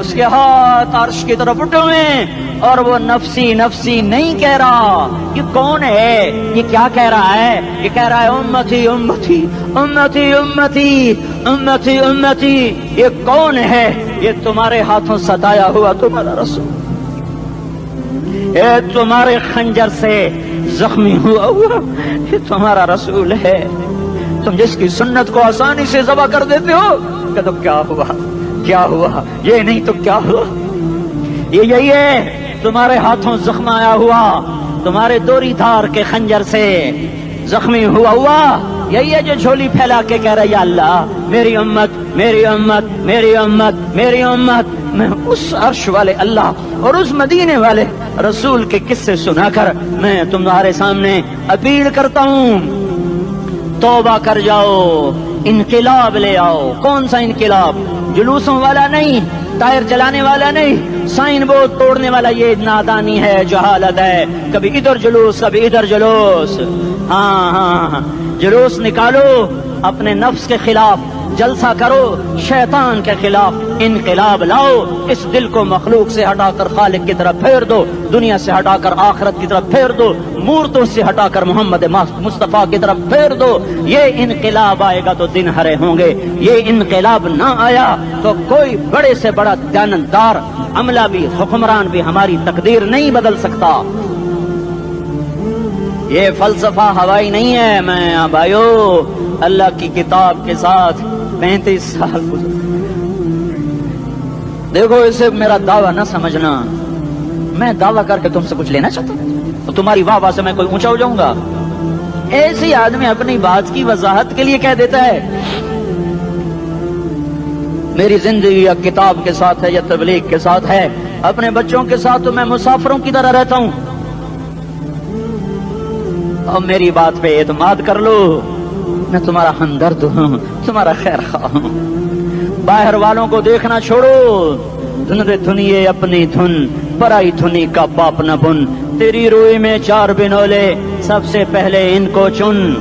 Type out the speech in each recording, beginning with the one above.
اس کے ہاتھ عرش کی طرف اٹھے ہوئے ہیں، اور وہ نفسی نفسی نہیں کہہ رہا۔ یہ کون ہے؟ یہ کیا کہہ رہا ہے؟ یہ کہہ رہا ہے امتی امتی امتی امتی امتی امتی۔ یہ کون ہے؟ یہ تمہارے ہاتھوں ستایا ہوا تمہارا رسول، یہ تمہارے خنجر سے زخمی ہوا یہ تمہارا رسول ہے۔ تم جس کی سنت کو آسانی سے ذبح کر دیتے ہو، کہ تو کیا ہوا کیا ہوا، یہ نہیں تو کیا ہوا؟ یہ یہی ہے تمہارے ہاتھوں زخم آیا ہوا، تمہارے دوری دھار کے خنجر سے زخمی ہوا یہی ہے جو جھولی پھیلا کے کہہ رہا ہے یا اللہ میری امت میری امت میری امت میری امت۔ میں اس عرش والے اللہ اور اس مدینے والے رسول کے قصے سنا کر میں تمہارے سامنے اپیل کرتا ہوں، توبہ کر جاؤ، انقلاب لے آؤ۔ کون سا انقلاب؟ جلوسوں والا نہیں، ٹائر چلانے والا نہیں، سائن بورڈ توڑنے والا، یہ نادانی ہے، جہالت ہے۔ کبھی ادھر جلوس کبھی ادھر جلوس، ہاں جلوس نکالو اپنے نفس کے خلاف، جلسہ کرو شیطان کے خلاف، انقلاب لاؤ، اس دل کو مخلوق سے ہٹا کر خالق کی طرف پھیر دو، دنیا سے ہٹا کر آخرت کی طرف پھیر دو، مورتوں سے ہٹا کر محمد مصطفیٰ کی طرف پھیر دو۔ یہ انقلاب آئے گا تو دن ہرے ہوں گے، یہ انقلاب نہ آیا تو کوئی بڑے سے بڑا دیانتدار عملہ بھی، حکمران بھی ہماری تقدیر نہیں بدل سکتا۔ یہ فلسفہ ہوائی نہیں ہے۔ میں بھائیو اللہ کی کتاب کے ساتھ 35 سال گزر، دیکھو اسے میرا دعویٰ نہ سمجھنا، میں دعویٰ کر کے تم سے کچھ لینا چاہتا ہوں تو تمہاری واہ سے میں کوئی اونچا ہو جاؤں گا؟ ایسے آدمی اپنی بات کی وضاحت کے لیے کہہ دیتا ہے میری زندگی یا کتاب کے ساتھ ہے یا تبلیغ کے ساتھ ہے، اپنے بچوں کے ساتھ تو میں مسافروں کی طرح رہتا ہوں، اور میری بات پہ اعتماد کر لو، میں تمہارا ہمدرد ہوں، تمہارا خیر خواہ ہوں۔ باہر والوں کو دیکھنا چھوڑو، دھندے دھنیے اپنی دھن، پرائی دھنی کا باپ نہ بن، تیری روئی میں 4 بنولے، سب سے پہلے ان کو چن۔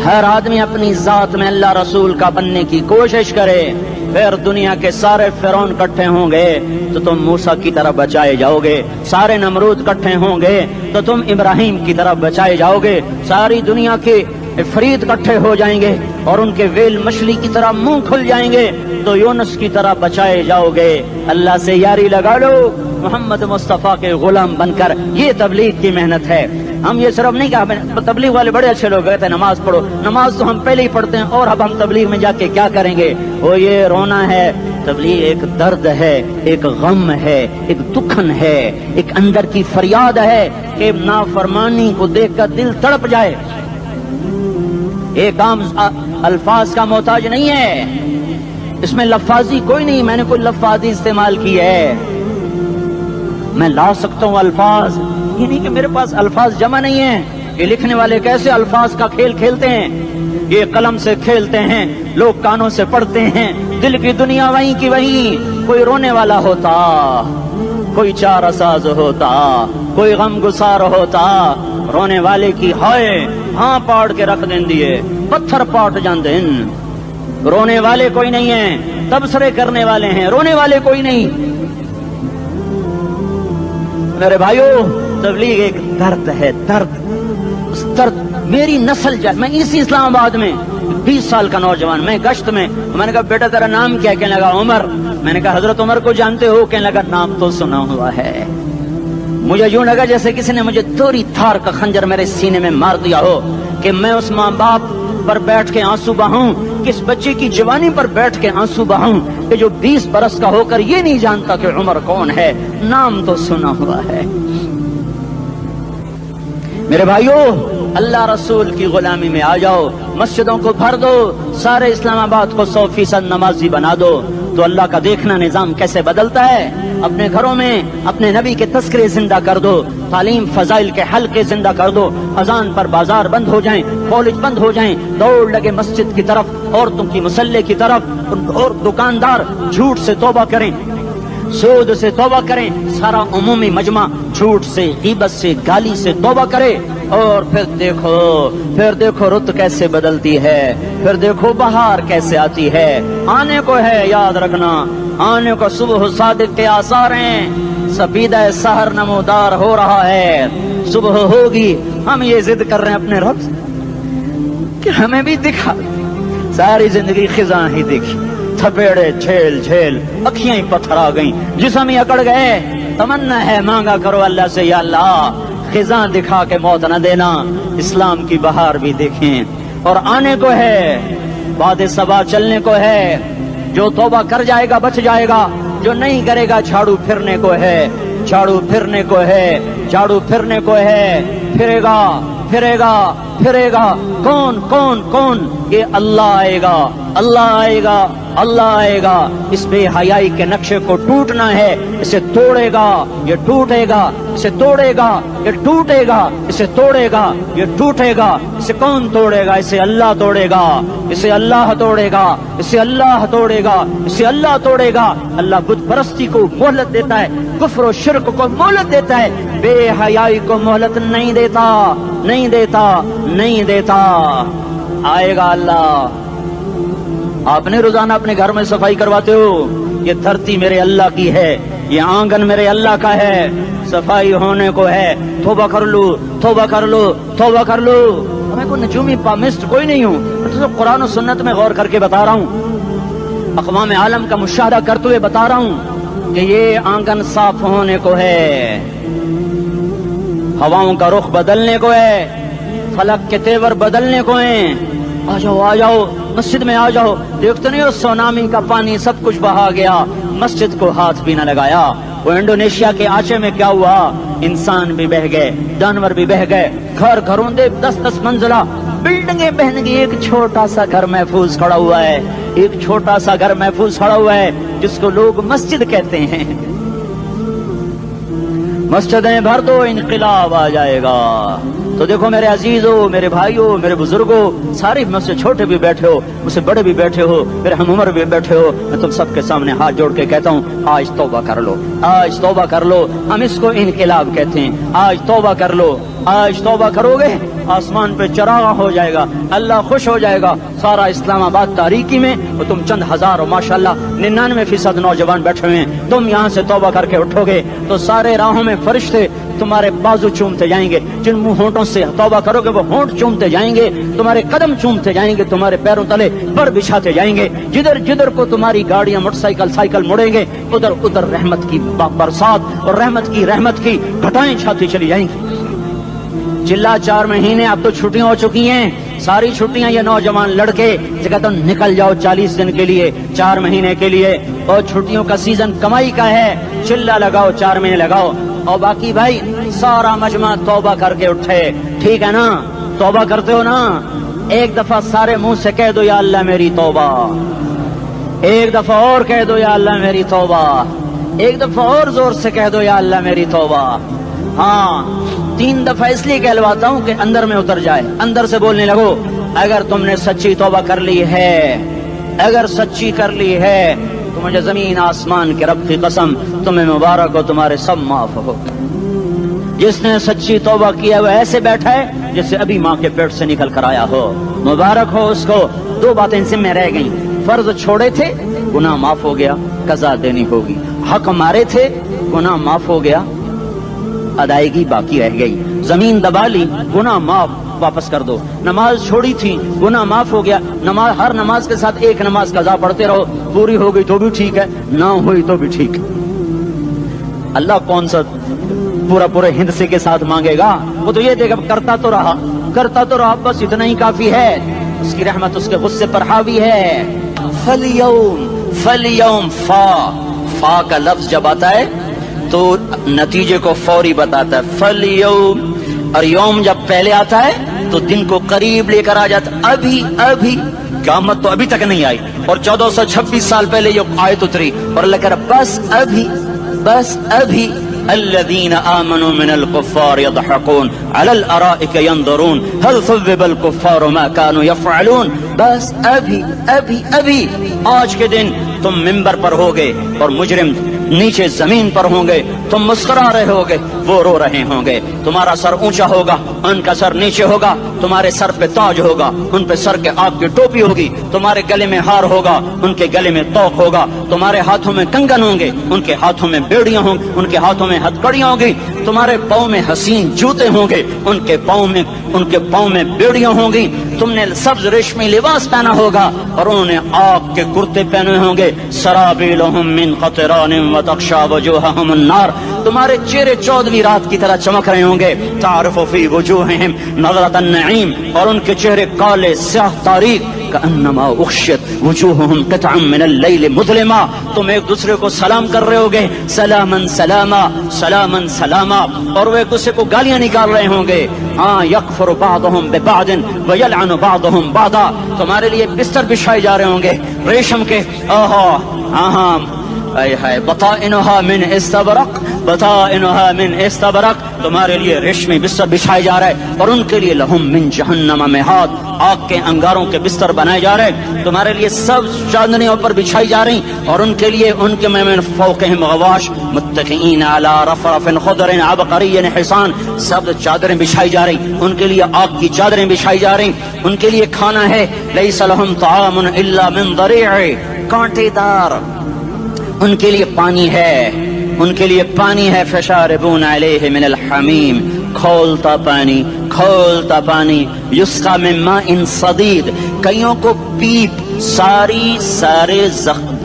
ہر آدمی اپنی ذات میں اللہ رسول کا بننے کی کوشش کرے، پھر دنیا کے سارے فرعون اکٹھے ہوں گے تو تم موسیٰ کی طرح بچائے جاؤ گے، سارے نمرود اکٹھے ہوں گے تو تم ابراہیم کی طرح بچائے جاؤ گے، ساری دنیا کے فرید اکٹھے ہو جائیں گے اور ان کے ویل مچھلی کی طرح منہ کھل جائیں گے تو یونس کی طرح بچائے جاؤ گے۔ اللہ سے یاری لگا لو، محمد مصطفیٰ کے غلام بن کر، یہ تبلیغ کی محنت ہے۔ ہم یہ صرف نہیں کہا تبلیغ والے بڑے اچھے لوگ کہتے ہیں نماز پڑھو، نماز تو ہم پہلے ہی پڑھتے ہیں، اور اب ہم تبلیغ میں جا کے کیا کریں گے؟ وہ یہ رونا ہے، تبلیغ ایک درد ہے، ایک غم ہے، ایک دکھن ہے، ایک اندر کی فریاد ہے کہ نافرمانی کو دیکھ کر دل تڑپ جائے۔ ایک عام الفاظ کا محتاج نہیں ہے، اس میں لفاظی کوئی نہیں، میں نے کوئی لفاظی استعمال کی ہے، میں لا سکتا ہوں الفاظ، یہ نہیں کہ میرے پاس الفاظ جمع نہیں ہیں۔ یہ لکھنے والے کیسے الفاظ کا کھیل کھیلتے ہیں، یہ قلم سے کھیلتے ہیں، لوگ کانوں سے پڑھتے ہیں، دل کی دنیا وہیں کی وہیں، کوئی رونے والا ہوتا، کوئی چارہ ساز ہوتا، کوئی غم گسار ہوتا، رونے والے کی ہائے ہاں پاڑ کے رکھ دیں دیے، پتھر پاٹ جان دیں۔ رونے والے کوئی نہیں ہیں، تبصرے کرنے والے ہیں، رونے والے کوئی نہیں۔ میرے بھائیو تبلیغ ایک درد ہے، درد، اس درد میری نسل میں اسی اسلام آباد میں 20 سال کا نوجوان، میں گشت میں نے کہا بیٹا تیرا نام کیا؟ کہنے لگا عمر۔ میں نے کہا حضرت عمر کو جانتے ہو؟ کہنے لگا نام تو سنا ہوا ہے۔ مجھے یوں لگا جیسے کسی نے مجھے دوری تھار کا خنجر میرے سینے میں مار دیا ہو، کہ میں اس ماں باپ پر بیٹھ کے آنسو بہاؤں، کس بچے کی جوانی پر بیٹھ کے آنسو بہاؤں کہ جو 20 برس کا ہو کر یہ نہیں جانتا کہ عمر کون ہے، نام تو سنا ہوا ہے۔ میرے بھائیو اللہ رسول کی غلامی میں آ جاؤ، مسجدوں کو بھر دو، سارے اسلام آباد کو 100% نمازی بنا دو، تو اللہ کا دیکھنا نظام کیسے بدلتا ہے۔ اپنے گھروں میں اپنے نبی کے تذکرے زندہ کر دو، تعلیم فضائل کے حلقے زندہ کر دو، اذان پر بازار بند ہو جائیں، کالج بند ہو جائیں، دوڑ لگے مسجد کی طرف، عورتوں کی مصلے کی طرف، اور دکاندار جھوٹ سے توبہ کریں، سود سے توبہ کریں، سارا عمومی مجمع جھوٹ سے، غیبت سے، گالی سے توبہ کرے، اور پھر دیکھو رت کیسے بدلتی ہے، پھر دیکھو بہار کیسے آتی ہے، آنے کو ہے، یاد رکھنا آنے کو صبح صادق کے آثار ہیں، سپیدہ سحر نمودار ہو رہا ہے، صبح ہوگی، ہم یہ ضد کر رہے ہیں اپنے رب سے کہ ہمیں بھی دکھا، ساری زندگی خزاں ہی دیکھی، تھپیڑے جھیل اکھیاں ہی پتھر آ گئیں، جسم ہی اکڑ گئے، تمنا ہے مانگا کرو اللہ سے، یا اللہ خزاں دکھا کے موت نہ دینا، اسلام کی بہار بھی دیکھیں، اور آنے کو ہے، بعد صبا چلنے کو ہے، جو توبہ کر جائے گا بچ جائے گا، جو نہیں کرے گا جھاڑو پھرنے کو ہے، جھاڑو پھرنے کو ہے، جھاڑو پھرنے کو ہے، پھرے گا کون؟ یہ اللہ آئے گا، اس بے حیائی کے نقشے کو ٹوٹنا ہے، اسے توڑے گا، یہ ٹوٹے گا، اسے توڑے گا، یہ ٹوٹے گا، اسے توڑے گا، یہ ٹوٹے گا، اسے کون توڑے گا؟ اسے اللہ توڑے گا، اسے اللہ توڑے گا، اسے اللہ توڑے گا، اسے اللہ توڑے گا۔ اللہ بت پرستی کو مہلت دیتا ہے، کفر و شرک کو مہلت دیتا ہے، بے حیائی کو مہلت نہیں دیتا۔ آئے گا اللہ۔ آپ نے روزانہ اپنے گھر میں صفائی کرواتے ہو، یہ دھرتی میرے اللہ کی ہے، یہ آنگن میرے اللہ کا ہے، صفائی ہونے کو ہے، توبہ کر لو۔ ہمیں کوئی نجومی پامسٹ کوئی نہیں ہوں، میں تو قرآن و سنت میں غور کر کے بتا رہا ہوں، اقوام عالم کا مشاہدہ کرتے ہوئے بتا رہا ہوں کہ یہ آنگن صاف ہونے کو ہے، ہواؤں کا رخ بدلنے کو ہے، فلک کے تیور بدلنے کو ہیں۔ آ جاؤ مسجد میں آ جاؤ، دیکھتے نہیں ہو سونامی کا پانی سب کچھ بہا گیا، مسجد کو ہاتھ بھی نہ لگایا۔ وہ انڈونیشیا کے آچے میں کیا ہوا؟ انسان بھی بہ گئے، جانور بھی بہ گئے، گھروں دے 10 منزلہ بلڈنگیں بہن گئی، ایک چھوٹا سا گھر محفوظ کھڑا ہوا ہے، جس کو لوگ مسجد کہتے ہیں۔ مسجدیں بھر دو، انقلاب آ جائے گا۔ تو دیکھو میرے عزیزو، میرے بھائیو، میرے بزرگو، سارے مجھ سے چھوٹے بھی بیٹھے ہو، مجھ سے بڑے بھی بیٹھے ہو، میرے ہم عمر بھی بیٹھے ہو، میں تم سب کے سامنے ہاتھ جوڑ کے کہتا ہوں، آج توبہ کر لو۔ ہم اس کو انقلاب کہتے ہیں۔ آج توبہ کرو گے، آسمان پہ چراغ ہو جائے گا، اللہ خوش ہو جائے گا، سارا اسلام آباد تاریکی میں، اور تم چند ہزار اور ماشاءاللہ 99% نوجوان بیٹھے ہوئے ہیں، تم یہاں سے توبہ کر کے اٹھو گے تو سارے راہوں میں فرشتے تمہارے بازو چومتے جائیں گے، جن منہ ہونٹوں سے توبہ کرو گے وہ ہونٹ چومتے جائیں گے، تمہارے قدم چومتے جائیں گے، تمہارے پیروں تلے پر بچھاتے جائیں گے، جدھر کو تمہاری گاڑیاں موٹر سائیکل مڑیں گے، ادھر رحمت کی برسات اور رحمت کی گھٹائیں چھاتی چلی جائیں گی۔ چلا 4 مہینے، اب تو چھٹیاں ہو چکی ہیں، ساری چھٹیاں یہ نوجوان لڑکے جگہ تو نکل جاؤ 40 دن کے لیے، 4 مہینے کے لیے، اور چھٹیوں کا سیزن کمائی کا ہے، چلا لگاؤ، 4 مہینے لگاؤ، اور باقی بھائی سارا مجمع توبہ کر کے اٹھے، ٹھیک ہے نا؟ توبہ کرتے ہو نا؟ ایک دفعہ سارے منہ سے کہہ دو، یا اللہ میری توبہ، ایک دفعہ اور کہہ دو، یا اللہ میری توبہ، ایک دفعہ اور زور سے کہہ دو، یا اللہ میری توبہ۔ ہاں 3 دفعہ اس لیے کہلواتا ہوں کہ اندر میں اتر جائے، اندر سے بولنے لگو۔ اگر تم نے سچی توبہ کر لی ہے، تو مجھے زمین آسمان کے رب کی قسم، تمہیں مبارک ہو، تمہارے سب معاف ہو۔ جس نے سچی توبہ کیا وہ ایسے بیٹھا ہے جیسے ابھی ماں کے پیٹ سے نکل کر آیا ہو، مبارک ہو اس کو۔ 2 باتیں ذمہ رہ گئیں، فرض چھوڑے تھے، گناہ معاف ہو گیا، قضا دینی ہوگی، حق مارے تھے، گناہ معاف ہو گیا، ادائیگی باقی رہ گئی، زمین دبا لی، گناہ معاف، واپس کر دو، نماز چھوڑی تھی، گناہ معاف ہو گیا، ہر نماز کے ساتھ ایک نماز قضا پڑھتے رہو، پوری ہو گئی تو بھی ٹھیک ہے، نہ ہوئی تو بھی ٹھیک ہے۔ اللہ کون سا پورے ہندسے کے ساتھ مانگے گا؟ وہ تو یہ دیکھا کرتا تو رہا، بس اتنا ہی کافی ہے، اس کی رحمت اس کے غصے پر حاوی ہے۔ فَالْيَوْمِ فا کا لفظ جب آتا ہے تو نتیجے کو فوری بتاتا ہے، فَالْيَوْمِ، اور یوم جب پہلے آتا ہے تو دن کو قریب لے کر آ جاتا، ابھی قیامت تو ابھی تک نہیں آئی، اور 1426 سال پہلے یہ آیت اتری، اور اللہ کہہ رہا بس ابھی الذين آمنوا من الكفار يضحكون على الارائك ينظرون هل ثوب الكفار ما كانوا يفعلون، بس ابھی آج کے دن تم منبر پر ہوگے اور مجرم نیچے زمین پر ہوں گے، تم مسکرا رہے ہوگے، وہ رو رہے ہوں گے. تمہارا سر اونچا ہوگا، ان کا سر نیچے ہوگا. تمہارے سر پہ تاج ہوگا، ان پہ سر کے آگ کی ٹوپی ہوگی. تمہارے گلے میں ہار ہوگا، ان کے گلے میں توق ہوگا. تمہارے ہاتھوں میں کنگن ہوں گے، ان کے ہاتھوں میں بیڑیاں ہوں گی، ان کے ہاتھوں میں ہتکڑیاں ہوں گی. تمہارے پاؤں میں حسین جوتے ہوں گے، ان کے پاؤں میں بیڑیاں ہوں گی. تم نے سبز ریشمی لباس پہنا ہوگا اور انہوں نے آگ کے کرتے پہنے ہوں گے. سرابیلہم من قطران وتغشا وجوہہم النار. تمہارے چہرے 14ویں رات کی طرح چمک رہے ہوں گے. تعرف فی وجوہہم نظرۃ النعیم. اور ان کے چہرے کالے سیاہ تاریک. کأنما اغشیت وجوہہم قطعا من اللیل مظلما. تم ایک دوسرے کو سلام کر رہے ہوگے، سلاما سلاما سلاما سلاما. اور وہ ایک دوسرے کو گالیاں نکال رہے ہوں گے. ہاں یکفر بعضهم ببعض ویلعن بعضهم بعضا. تمہارے لیے بستر بچھائے جا رہے ہوں گے ریشم کے. بطائنها من استبرق، بطائنها من استبرق. تمہارے لیے ریشمی بستر بچھائے جا رہے ہیں اور ان کے لیے لہم من جہنم مہاد، آگ کے انگاروں کے بستر بنائے جا رہے ہیں. تمہارے لیے سب چاندنیوں پر بچھائی جا رہی اور ان کے لیے ان کے من فوقہم غواش متکئین علی رفرف خضر عبقری حصان. سب چادریں بچھائی جا رہی، ان کے لیے آگ کی چادریں بچھائی جا رہی. ان کے لیے کھانا ہے لیس لہم طعام الا من ضریع، کانٹے دار. ان کے لیے پانی ہے، ان کے لیے پانی ہے. فشاربون علیہ من الحمیم، کھولتا پانی، کھولتا پانی. یسقا من ماء صدید. کئیوں کو پیپ، سارے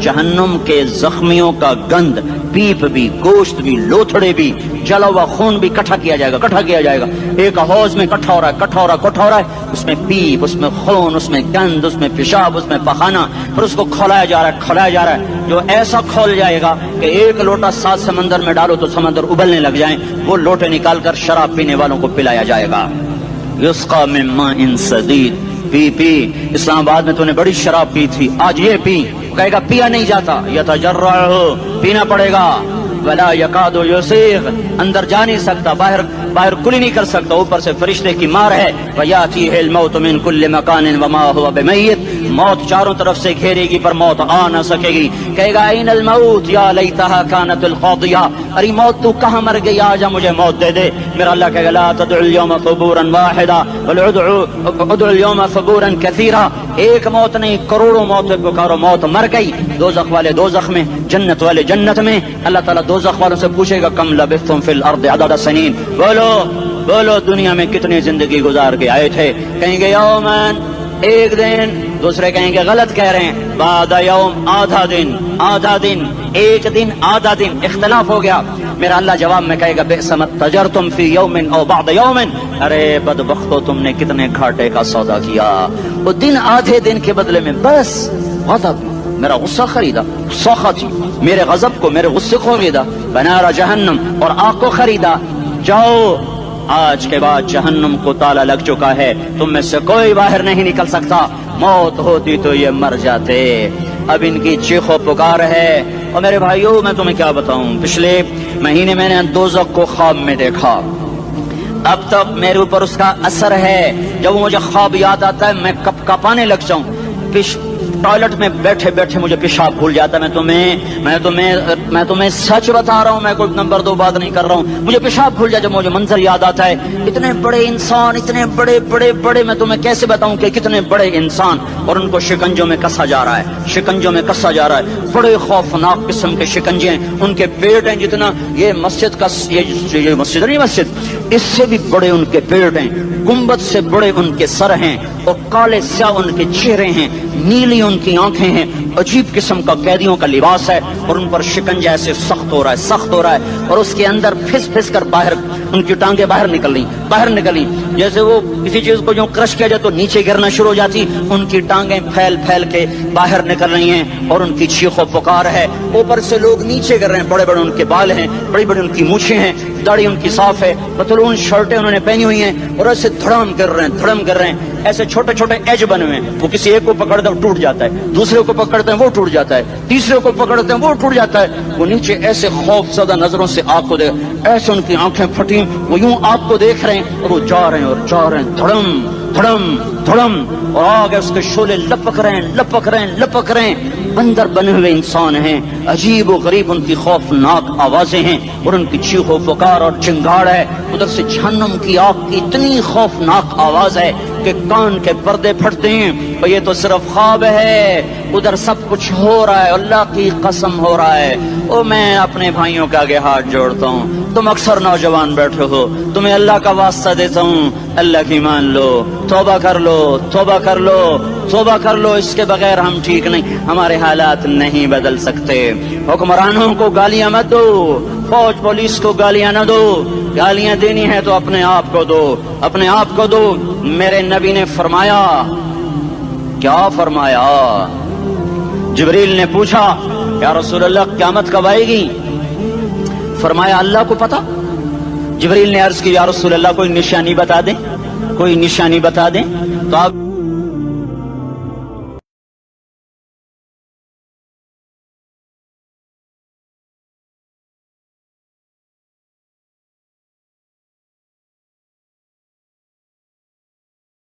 جہنم کے زخمیوں کا گند، پیپ بھی، گوشت بھی، لوتھڑے بھی، جلا ہوا خون بھی اکٹھا کیا جائے گا، اکٹھا کیا جائے گا. ایک حوض میں اکٹھا ہو رہا ہے، اکٹھا ہو رہا ہے، اکٹھا ہو رہا ہے. اس میں پیپ، اس میں خون، اس میں گند، اس میں پیشاب، اس میں پخانہ، اور اس کو کھولایا جا رہا ہے، کھولایا جا رہا ہے. جو ایسا کھول جائے گا کہ ایک لوٹا 7 سمندر میں ڈالو تو سمندر ابلنے لگ جائیں، وہ لوٹے نکال کر شراب پینے والوں کو پلایا جائے گا. یسقا من ماء صدید. پی اسلام آباد میں تو نے بڑی شراب پی تھی، آج یہ پی. کہے گا پیا نہیں جاتا، یتجرعہ، پینا پڑے گا. ولا یکاد یسیغ، اندر جا نہیں سکتا، باہر کلی نہیں کر سکتا. اوپر سے فرشتے کی مار ہے. ویاتیہ الموت من کل مکان وما هو بمیت. موت چاروں طرف سے گھیرے گی پر موت آ نہ سکے گی. کہے گا این الموت یا لیتها كانت القاضیہ. ارے موت تو کہاں مر گئی، آجا مجھے موت دے دے. میرا اللہ کہے گا لا تدعوا اليوم ثبورا واحدا بل ادعوا اليوم ثبورا كثيرا. ایک موت نہیں، کروڑوں موتیں پکارو. موت مر گئی. دوزخ والے دوزخ میں، جنت والے جنت میں. اللہ تعالیٰ دوزخ والوں سے پوچھے گا کم لبثتم فی الارض عدد سنین. بولو دنیا میں کتنی زندگی گزار کے آئے تھے. کہیں گے یومن، ایک دن. دوسرے کہیں گے غلط کہہ رہے ہیں، بعد یوم، آدھا دن، آدھا دن، ایک دن، آدھا دن. اختلاف ہو گیا. میرا اللہ جواب میں کہے گا بئس ما تجرتم فی یوم او بعد یوم. ارے بدبختو، تم نے کتنے گھاٹے کا سودا کیا. وہ دن، آدھے دن کے بدلے میں بس غضب، میرا غصہ خریدا، سخط میرے غضب کو، میرے غصے کو خریدا. بنار جہنم، اور آگ کو خریدا. جاؤ، آج کے بعد جہنم کو تالا لگ چکا ہے، تم میں سے کوئی باہر نہیں نکل سکتا. موت ہوتی تو یہ مر جاتے. اب ان کی چیخ و پکار ہے. اور میرے بھائیوں، میں تمہیں کیا بتاؤں، پچھلے مہینے میں نے دوزخ کو خواب میں دیکھا. اب تک میرے اوپر اس کا اثر ہے. جب مجھے خواب یاد آتا ہے میں کپ کپانے لگ جاؤں. ٹوائلٹ میں بیٹھے بیٹھے مجھے پیشاب بھول جاتا ہے. میں تمہیں سچ بتا رہا ہوں، میں کوئی نمبر 2 بات نہیں کر رہا ہوں. مجھے پیشاب بھول جاتا، جب مجھے منظر یاد آتا ہے. اتنے بڑے انسان، اتنے بڑے میں تمہیں کیسے بتاؤں کہ کتنے بڑے انسان، اور ان کو شکنجوں میں کسا جا رہا ہے، شکنجوں میں کسا جا رہا ہے. بڑے خوفناک قسم کے شکنجے ہیں. ان کے پیٹ ہیں جتنا یہ مسجد کا، یہ مسجد نہیں، مسجد اس سے بھی بڑے ان کے پیٹ ہیں. گنبد سے بڑے ان کے سر ہیں، اور کالے سیاہ ان کے چہرے ہیں، نیلی ان کی آنکھیں ہیں. عجیب قسم کا قیدیوں کا لباس ہے، اور ان پر شکنجہ ایسے سخت ہو رہا ہے، سخت ہو رہا ہے. اور اس کے اندر پھس کر باہر ان کی ٹانگیں باہر نکلی جیسے وہ کسی چیز کو جو کرش کیا جائے تو نیچے گرنا شروع ہو جاتی. ان کی ٹانگیں پھیل کے باہر نکل رہی ہیں، اور ان کی چیخ و پکار ہے. اوپر سے لوگ نیچے گر رہے ہیں. بڑے ان کے بال ہیں، بڑی ان کی مونچھیں ہیں، داڑھی ان کی صاف ہے، پتلون شرٹیں انہوں نے پہنی ہوئی ہیں، اور ایسے دھڑم کر رہے ہیں. ایسے چھوٹے ایج بنے ہوئے ہیں. وہ کسی ایک کو پکڑتے ہیں ٹوٹ جاتا ہے، دوسرے کو پکڑتے ہیں وہ ٹوٹ جاتا ہے، تیسرے کو پکڑتے ہیں وہ ٹوٹ جاتا ہے. وہ نیچے ایسے خوف زدہ نظروں سے آگ کو دیکھ، ایسے ان کی آنکھیں پھٹی، وہ یوں آگ کو دیکھ رہے ہیں، اور وہ جا رہے ہیں دھڑم. اور آگے اس کے شعلے لپک رہے ہیں. بندر بنے ہوئے انسان ہیں، عجیب و غریب ان کی خوفناک آوازیں ہیں اور ان کی چیخ و پکار اور چنگاڑ ہے، ادھر سے جہنم کی آگ کی اتنی خوفناک آواز ہے کہ کان کے پردے پھٹتے ہیں، اور یہ تو صرف خواب ہے، ادھر سب کچھ ہو رہا ہے، اللہ کی قسم ہو رہا ہے۔ او میں اپنے بھائیوں کے آگے ہاتھ جوڑتا ہوں، تم اکثر نوجوان بیٹھے ہو، تمہیں اللہ کا واسطہ دیتا ہوں، اللہ کی مان لو، توبہ کر لو، توبہ کر لو، توبہ کر لو، اس کے بغیر ہم ٹھیک نہیں، ہمارے حالات نہیں بدل سکتے۔ حکمرانوں کو گالیاں مت دو، فوج پولیس کو گالیاں نہ دو، گالیاں دینی ہے تو اپنے آپ کو دو، اپنے آپ کو دو۔ میرے نبی نے فرمایا، کیا فرمایا؟ جبریل نے پوچھا یا رسول اللہ قیامت کب آئے گی؟ فرمایا اللہ کو پتا۔ جبریل نے عرض کی یا رسول اللہ کوئی نشانی بتا دیں، کوئی نشانی بتا دیں۔ تو آپ